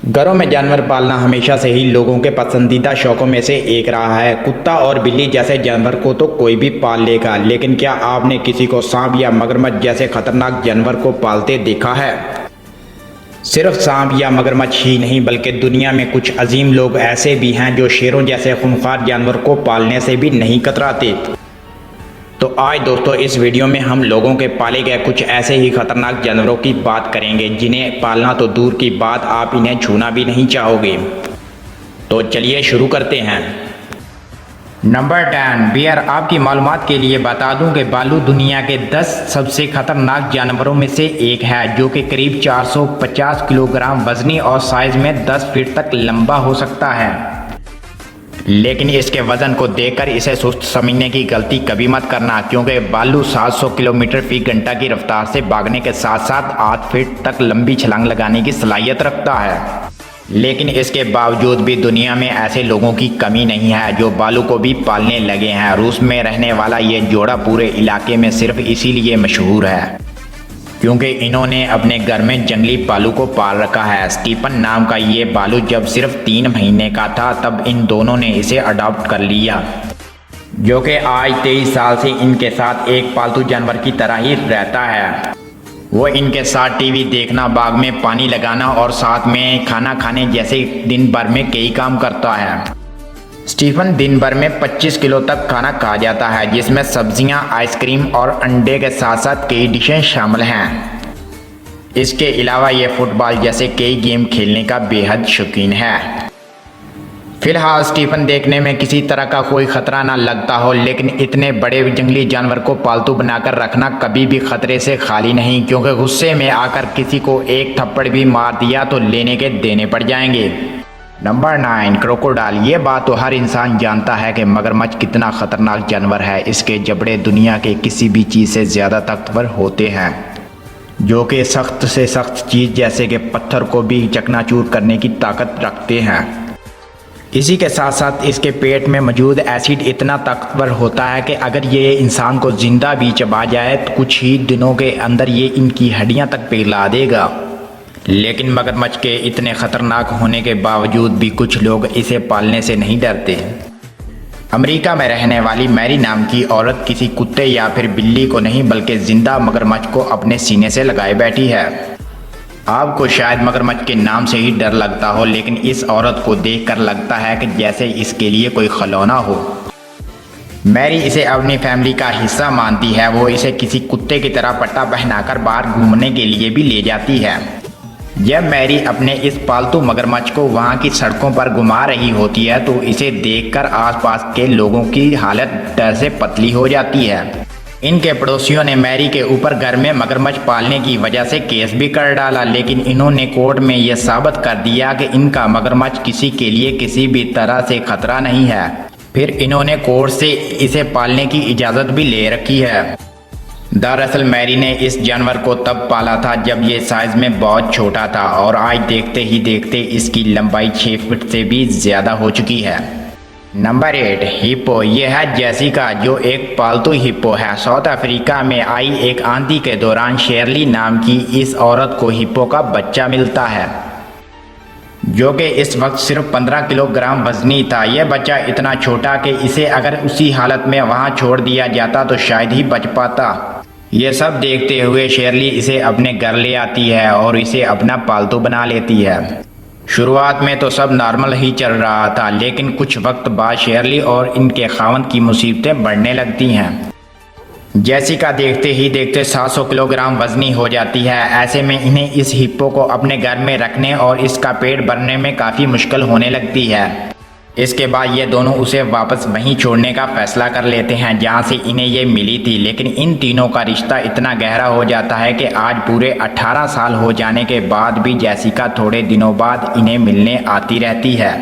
घरों में जानवर पालना हमेशा से ही लोगों के पसंदीदा शौकों में से एक रहा है। कुत्ता और बिल्ली जैसे जानवर को तो कोई भी पाल लेगा, लेकिन क्या आपने किसी को सांप या मगरमच्छ जैसे खतरनाक जानवर को पालते देखा है? सिर्फ सांप या मगरमच्छ ही नहीं, बल्कि दुनिया में कुछ अजीम लोग ऐसे भी हैं जो शेरों जैसे खूंखार जानवर को पालने से भी नहीं कतराते। तो आज दोस्तों इस वीडियो में हम लोगों के पाले गए कुछ ऐसे ही खतरनाक जानवरों की बात करेंगे जिन्हें पालना तो दूर की बात, आप इन्हें छूना भी नहीं चाहोगे। तो चलिए शुरू करते हैं। Number 10 beer. आपकी मालूमात के लिए बता दूं कि भालू दुनिया के 10 सबसे खतरनाक जानवरों में से एक है, जो कि करीब 450 किलोग्राम वजनी और साइज में 10 फीट तक लंबा हो सकता है। लेकिन इसके वजन को देखकर इसे सुस्त समझने की गलती कभी मत करना, क्योंकि भालू 700 किलोमीटर फी घंटा की रफ्तार से भागने के साथ साथ 8 फीट तक लंबी छलांग लगाने की सलाहियत रखता है। लेकिन इसके बावजूद भी दुनिया में ऐसे लोगों की कमी नहीं है जो भालू को भी पालने लगे हैं। रूस में रहने वाला ये जोड़ा पूरे इलाके में सिर्फ इसीलिए मशहूर है क्योंकि इन्होंने अपने घर में जंगली भालू को पाल रखा है। स्टीफन नाम का ये भालू जब सिर्फ 3 महीने का था तब इन दोनों ने इसे अडॉप्ट कर लिया, जो कि आज 23 साल से इनके साथ एक पालतू जानवर की तरह ही रहता है। वो इनके साथ टीवी देखना, बाग में पानी लगाना और साथ में खाना खाने जैसे दिन भर में कई काम करता है। स्टीफन दिन भर में 25 किलो तक खाना खा जाता है, जिसमें सब्जियां, आइसक्रीम और अंडे के साथ साथ कई डिशें शामिल हैं। इसके अलावा ये फुटबॉल जैसे कई गेम खेलने का बेहद शौकीन है। फिलहाल स्टीफन देखने में किसी तरह का कोई खतरा ना लगता हो, लेकिन इतने बड़े जंगली जानवर को पालतू बनाकर रखना कभी भी खतरे से खाली नहीं, क्योंकि गुस्से में आकर किसी को एक थप्पड़ भी मार दिया तो लेने के देने पड़ जाएंगे। Number 9 crocodile. ये बात तो हर इंसान जानता है कि मगरमच्छ कितना खतरनाक जानवर है। इसके जबड़े दुनिया के किसी भी चीज़ से ज़्यादा ताकतवर होते हैं, जो कि सख्त से सख्त चीज़ जैसे कि पत्थर को भी चकनाचूर करने की ताकत रखते हैं। इसी के साथ साथ इसके पेट में मौजूद एसिड इतना ताकतवर होता है कि अगर ये इंसान को जिंदा भी चबा जाए तो कुछ ही दिनों के अंदर ये इनकी हड्डियां तक पिघला देगा। लेकिन मगरमच्छ के इतने खतरनाक होने के बावजूद भी कुछ लोग इसे पालने से नहीं डरते। अमेरिका में रहने वाली मैरी नाम की औरत किसी कुत्ते या फिर बिल्ली को नहीं बल्कि जिंदा मगरमच्छ को अपने सीने से लगाए बैठी है। आपको शायद मगरमच्छ के नाम से ही डर लगता हो, लेकिन इस औरत को देखकर लगता है कि जैसे इसके लिए कोई खिलौना हो। मैरी इसे अपनी फैमिली का हिस्सा मानती है। वो इसे किसी कुत्ते की तरह पट्टा पहनाकर बाहर घूमने के लिए भी ले जाती है। जब मैरी अपने इस पालतू मगरमच्छ को वहाँ की सड़कों पर घुमा रही होती है तो इसे देखकर आसपास के लोगों की हालत डर से पतली हो जाती है। इनके पड़ोसियों ने मैरी के ऊपर घर में मगरमच्छ पालने की वजह से केस भी कर डाला, लेकिन इन्होंने कोर्ट में यह साबित कर दिया कि इनका मगरमच्छ किसी के लिए किसी भी तरह से खतरा नहीं है। फिर इन्होंने कोर्ट से इसे पालने की इजाज़त भी ले रखी है। दरअसल मैरी ने इस जानवर को तब पाला था जब ये साइज में बहुत छोटा था और आज देखते ही देखते इसकी लंबाई 6 फीट से भी ज़्यादा हो चुकी है। Number 8 hippo. यह है जेसिका, जो एक पालतू हिप्पो है। साउथ अफ्रीका में आई एक आंधी के दौरान शेरली नाम की इस औरत को हिप्पो का बच्चा मिलता है, जो कि इस वक्त सिर्फ 15 किलोग्राम वजनी था। यह बच्चा इतना छोटा कि इसे अगर उसी हालत में वहाँ छोड़ दिया जाता तो शायद ही बच पाता। ये सब देखते हुए शेरली इसे अपने घर ले आती है और इसे अपना पालतू बना लेती है। शुरुआत में तो सब नॉर्मल ही चल रहा था, लेकिन कुछ वक्त बाद शेरली और इनके खावंद की मुसीबतें बढ़ने लगती हैं। जेसिका देखते ही देखते 700 किलोग्राम वजनी हो जाती है। ऐसे में इन्हें इस हिप्पो को अपने घर में रखने और इसका पेट भरने में काफ़ी मुश्किल होने लगती है। इसके बाद ये दोनों उसे वापस वहीं छोड़ने का फैसला कर लेते हैं जहां से इन्हें ये मिली थी। लेकिन इन तीनों का रिश्ता इतना गहरा हो जाता है कि आज पूरे 18 साल हो जाने के बाद भी जेसिका थोड़े दिनों बाद इन्हें मिलने आती रहती है।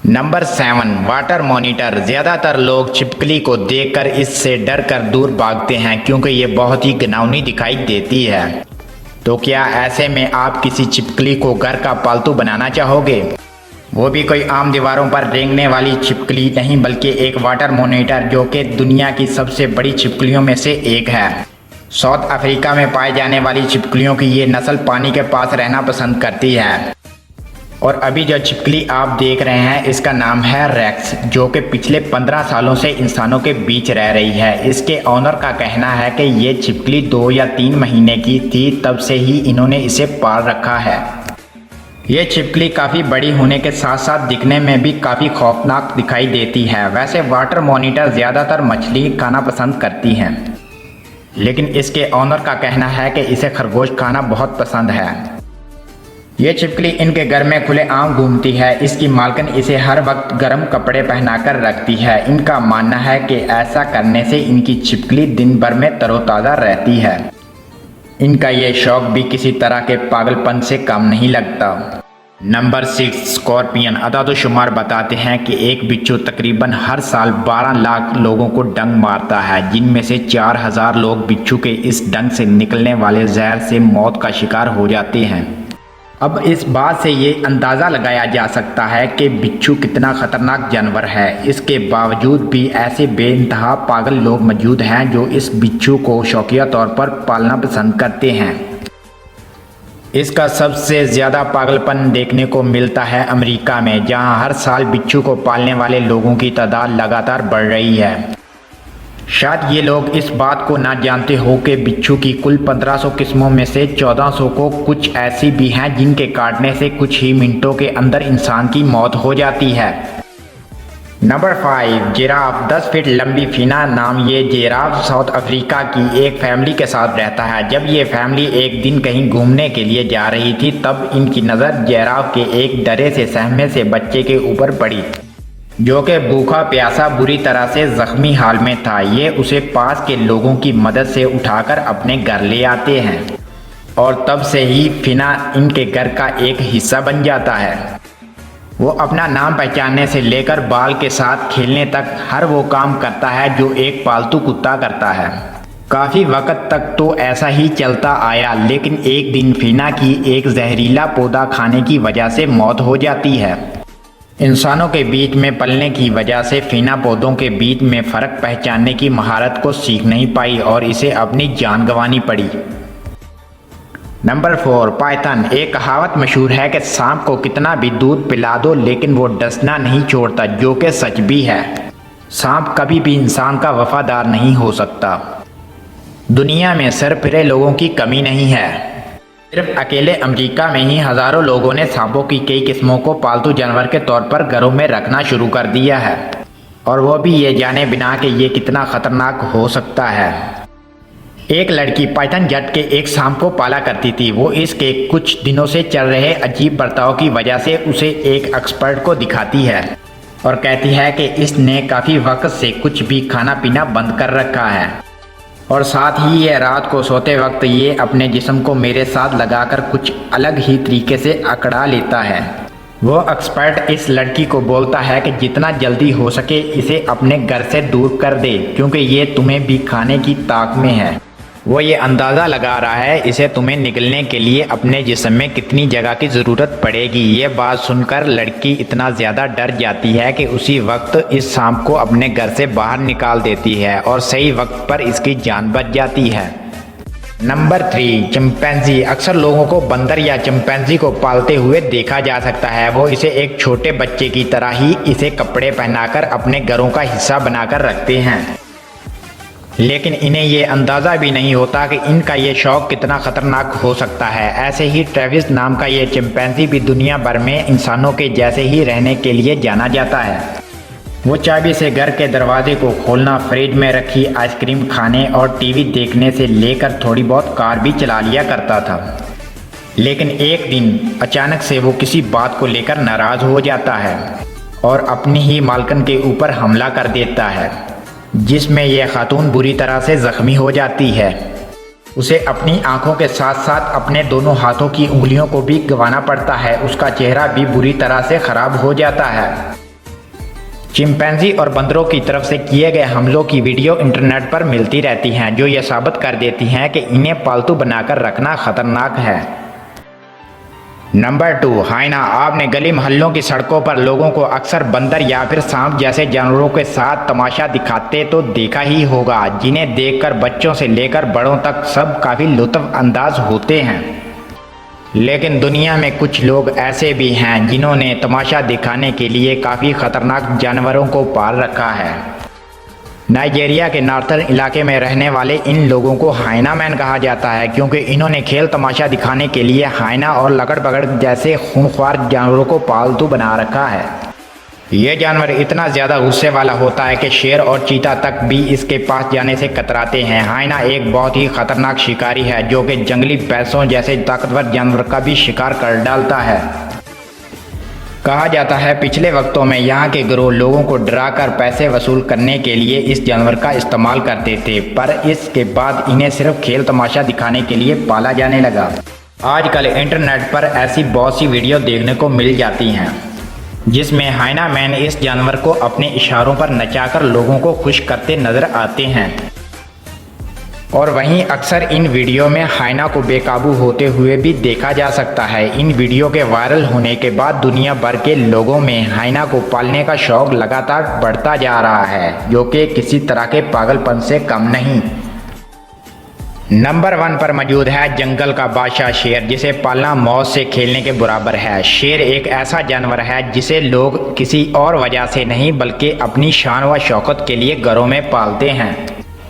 Number 7 water monitor. ज़्यादातर लोग छिपकली को देखकर इससे डर कर दूर भागते हैं, क्योंकि ये बहुत ही घिनौनी दिखाई देती है। तो क्या ऐसे में आप किसी छिपकली को घर का पालतू बनाना चाहोगे? वो भी कोई आम दीवारों पर रेंगने वाली छिपकली नहीं, बल्कि एक वाटर मॉनिटर, जो कि दुनिया की सबसे बड़ी छिपकलियों में से एक है। साउथ अफ्रीका में पाए जाने वाली छिपकलियों की ये नस्ल पानी के पास रहना पसंद करती है। और अभी जो छिपकली आप देख रहे हैं इसका नाम है रेक्स, जो कि पिछले 15 सालों से इंसानों के बीच रह रही है। इसके ऑनर का कहना है कि ये छिपकली 2 या 3 महीने की थी, तब से ही इन्होंने इसे पाल रखा है। ये छिपकली काफ़ी बड़ी होने के साथ साथ दिखने में भी काफ़ी खौफनाक दिखाई देती है। वैसे वाटर मॉनिटर ज़्यादातर मछली खाना पसंद करती हैं, लेकिन इसके ऑनर का कहना है कि इसे खरगोश खाना बहुत पसंद है। ये छिपकली इनके घर में खुले आम घूमती है। इसकी मालकिन इसे हर वक्त गर्म कपड़े पहनाकर रखती है। इनका मानना है कि ऐसा करने से इनकी छिपकली दिन भर में तरोताज़ा रहती है। इनका ये शौक भी किसी तरह के पागलपन से कम नहीं लगता। Number 6, scorpion. अदाद-ओ-शुमार बताते हैं कि एक बिच्छू तकरीबन हर साल 12 लाख लोगों को डंक मारता है, जिनमें से 4000 लोग बिच्छू के इस डंक से निकलने वाले जहर से मौत का शिकार हो जाते हैं। अब इस बात से ये अंदाज़ा लगाया जा सकता है कि बिच्छू कितना ख़तरनाक जानवर है। इसके बावजूद भी ऐसे बेइंतहा पागल लोग मौजूद हैं जो इस बिच्छू को शौकिया तौर पर पालना पसंद करते हैं। इसका सबसे ज़्यादा पागलपन देखने को मिलता है अमेरिका में, जहां हर साल बिच्छू को पालने वाले लोगों की तादाद लगातार बढ़ रही है। शायद ये लोग इस बात को ना जानते हो कि बिच्छू की कुल 1500 किस्मों में से 1400 को कुछ ऐसी भी हैं जिनके काटने से कुछ ही मिनटों के अंदर इंसान की मौत हो जाती है। Number 5, giraffe. 10 फीट लंबी फीना नाम ये जिराफ साउथ अफ्रीका की एक फैमिली के साथ रहता है। जब ये फैमिली एक दिन कहीं घूमने के लिए जा रही थी, तब इनकी नज़र जिराफ के एक डरे से सहमे से बच्चे के ऊपर पड़ी, जो कि भूखा प्यासा बुरी तरह से जख्मी हाल में था। ये उसे पास के लोगों की मदद से उठाकर अपने घर ले आते हैं और तब से ही फिना इनके घर का एक हिस्सा बन जाता है। वो अपना नाम पहचानने से लेकर बाल के साथ खेलने तक हर वो काम करता है जो एक पालतू कुत्ता करता है। काफ़ी वक्त तक तो ऐसा ही चलता आया, लेकिन एक दिन फिना की एक जहरीला पौधा खाने की वजह से मौत हो जाती है। इंसानों के बीच में पलने की वजह से फिना पौधों के बीच में फ़र्क पहचानने की महारत को सीख नहीं पाई और इसे अपनी जान गंवानी पड़ी। Number 4, Python. एक कहावत मशहूर है कि सांप को कितना भी दूध पिला दो लेकिन वो डसना नहीं छोड़ता, जो कि सच भी है। सांप कभी भी इंसान का वफादार नहीं हो सकता। दुनिया में सरफिरे लोगों की कमी नहीं है। सिर्फ अकेले अमेरिका में ही हज़ारों लोगों ने सांपों की कई किस्मों को पालतू जानवर के तौर पर घरों में रखना शुरू कर दिया है, और वो भी ये जाने बिना कि ये कितना ख़तरनाक हो सकता है। एक लड़की पाइथन जट के एक सांप को पाला करती थी। वो इसके कुछ दिनों से चल रहे अजीब बर्ताव की वजह से उसे एक एक्सपर्ट को दिखाती है और कहती है कि इसने काफ़ी वक्त से कुछ भी खाना पीना बंद कर रखा है, और साथ ही ये रात को सोते वक्त ये अपने जिस्म को मेरे साथ लगाकर कुछ अलग ही तरीके से अकड़ा लेता है। वो एक्सपर्ट इस लड़की को बोलता है कि जितना जल्दी हो सके इसे अपने घर से दूर कर दे, क्योंकि ये तुम्हें भी खाने की ताक में है। वो ये अंदाज़ा लगा रहा है इसे तुम्हें निकलने के लिए अपने जिस्म में कितनी जगह की ज़रूरत पड़ेगी। ये बात सुनकर लड़की इतना ज़्यादा डर जाती है कि उसी वक्त इस सांप को अपने घर से बाहर निकाल देती है और सही वक्त पर इसकी जान बच जाती है। Number 3, chimpanzee. अक्सर लोगों को बंदर या चिंपैंजी को पालते हुए देखा जा सकता है। वो इसे एक छोटे बच्चे की तरह ही इसे कपड़े पहनाकर अपने घरों का हिस्सा बनाकर रखते हैं, लेकिन इन्हें ये अंदाज़ा भी नहीं होता कि इनका ये शौक़ कितना ख़तरनाक हो सकता है। ऐसे ही ट्रेविस नाम का ये चिंपैंजी भी दुनिया भर में इंसानों के जैसे ही रहने के लिए जाना जाता है। वो चाबी से घर के दरवाजे को खोलना, फ्रिज में रखी आइसक्रीम खाने और टीवी देखने से लेकर थोड़ी बहुत कार भी चला लिया करता था। लेकिन एक दिन अचानक से वो किसी बात को लेकर नाराज़ हो जाता है और अपनी ही मालकिन के ऊपर हमला कर देता है, जिसमें यह खातून बुरी तरह से ज़ख्मी हो जाती है। उसे अपनी आंखों के साथ साथ अपने दोनों हाथों की उंगलियों को भी गंवाना पड़ता है। उसका चेहरा भी बुरी तरह से ख़राब हो जाता है। चिंपैंजी और बंदरों की तरफ से किए गए हमलों की वीडियो इंटरनेट पर मिलती रहती हैं, जो ये साबित कर देती हैं कि इन्हें पालतू बनाकर रखना ख़तरनाक है। नंबर 2, हाइना। आपने गली मोहल्लों की सड़कों पर लोगों को अक्सर बंदर या फिर सांप जैसे जानवरों के साथ तमाशा दिखाते तो देखा ही होगा, जिन्हें देखकर बच्चों से लेकर बड़ों तक सब काफ़ी लुत्फ अंदाज होते हैं। लेकिन दुनिया में कुछ लोग ऐसे भी हैं जिन्होंने तमाशा दिखाने के लिए काफ़ी खतरनाक जानवरों को पाल रखा है। नाइजीरिया के नॉर्थर्न इलाके में रहने वाले इन लोगों को हाइना मैन कहा जाता है, क्योंकि इन्होंने खेल तमाशा दिखाने के लिए हाइना और लगड़ बगड़ जैसे खूंखार जानवरों को पालतू बना रखा है। ये जानवर इतना ज़्यादा गुस्से वाला होता है कि शेर और चीता तक भी इसके पास जाने से कतराते हैं। हाइना एक बहुत ही खतरनाक शिकारी है जो कि जंगली भैंसों जैसे ताकतवर जानवर का भी शिकार कर डालता है। कहा जाता है पिछले वक्तों में यहाँ के गिरोह लोगों को डराकर पैसे वसूल करने के लिए इस जानवर का इस्तेमाल करते थे, पर इसके बाद इन्हें सिर्फ खेल तमाशा दिखाने के लिए पाला जाने लगा। आजकल इंटरनेट पर ऐसी बहुत सी वीडियो देखने को मिल जाती हैं जिसमें हाइना मैन इस जानवर को अपने इशारों पर नचाकर लोगों को खुश करते नजर आते हैं। और वहीं अक्सर इन वीडियो में हाइना को बेकाबू होते हुए भी देखा जा सकता है। इन वीडियो के वायरल होने के बाद दुनिया भर के लोगों में हाइना को पालने का शौक लगातार बढ़ता जा रहा है, जो कि किसी तरह के पागलपन से कम नहीं। नंबर 1 पर मौजूद है जंगल का बादशाह शेर, जिसे पालना मौत से खेलने के बराबर है। शेर एक ऐसा जानवर है जिसे लोग किसी और वजह से नहीं बल्कि अपनी शान व शौकत के लिए घरों में पालते हैं।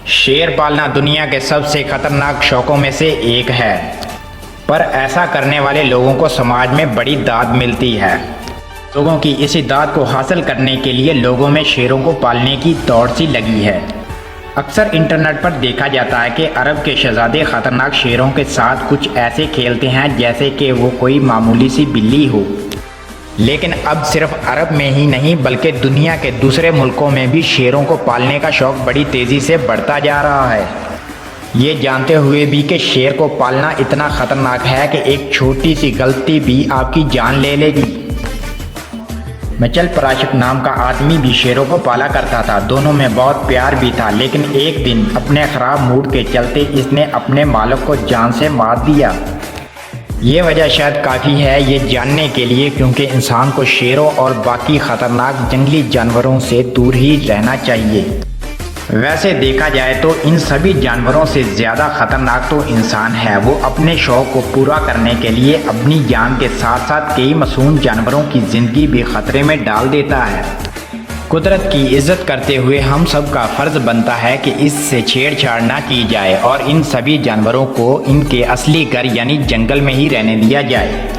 शेर पालना दुनिया के सबसे खतरनाक शौकों में से एक है, पर ऐसा करने वाले लोगों को समाज में बड़ी दाद मिलती है। लोगों की इसी दाद को हासिल करने के लिए लोगों में शेरों को पालने की दौड़ सी लगी है। अक्सर इंटरनेट पर देखा जाता है कि अरब के शहजादे खतरनाक शेरों के साथ कुछ ऐसे खेलते हैं जैसे कि वो कोई मामूली सी बिल्ली हो। लेकिन अब सिर्फ अरब में ही नहीं बल्कि दुनिया के दूसरे मुल्कों में भी शेरों को पालने का शौक बड़ी तेज़ी से बढ़ता जा रहा है, ये जानते हुए भी कि शेर को पालना इतना ख़तरनाक है कि एक छोटी सी गलती भी आपकी जान ले लेगी। मिचेल पराशिक नाम का आदमी भी शेरों को पाला करता था। दोनों में बहुत प्यार भी था, लेकिन एक दिन अपने ख़राब मूड के चलते इसने अपने मालिक को जान से मार दिया। ये वजह शायद काफ़ी है ये जानने के लिए क्योंकि इंसान को शेरों और बाकी ख़तरनाक जंगली जानवरों से दूर ही रहना चाहिए। वैसे देखा जाए तो इन सभी जानवरों से ज़्यादा खतरनाक तो इंसान है। वो अपने शौक़ को पूरा करने के लिए अपनी जान के साथ साथ कई मासूम जानवरों की ज़िंदगी भी खतरे में डाल देता है। कुदरत की इज्जत करते हुए हम सब का फ़र्ज़ बनता है कि इससे छेड़छाड़ ना की जाए और इन सभी जानवरों को इनके असली घर यानी जंगल में ही रहने दिया जाए।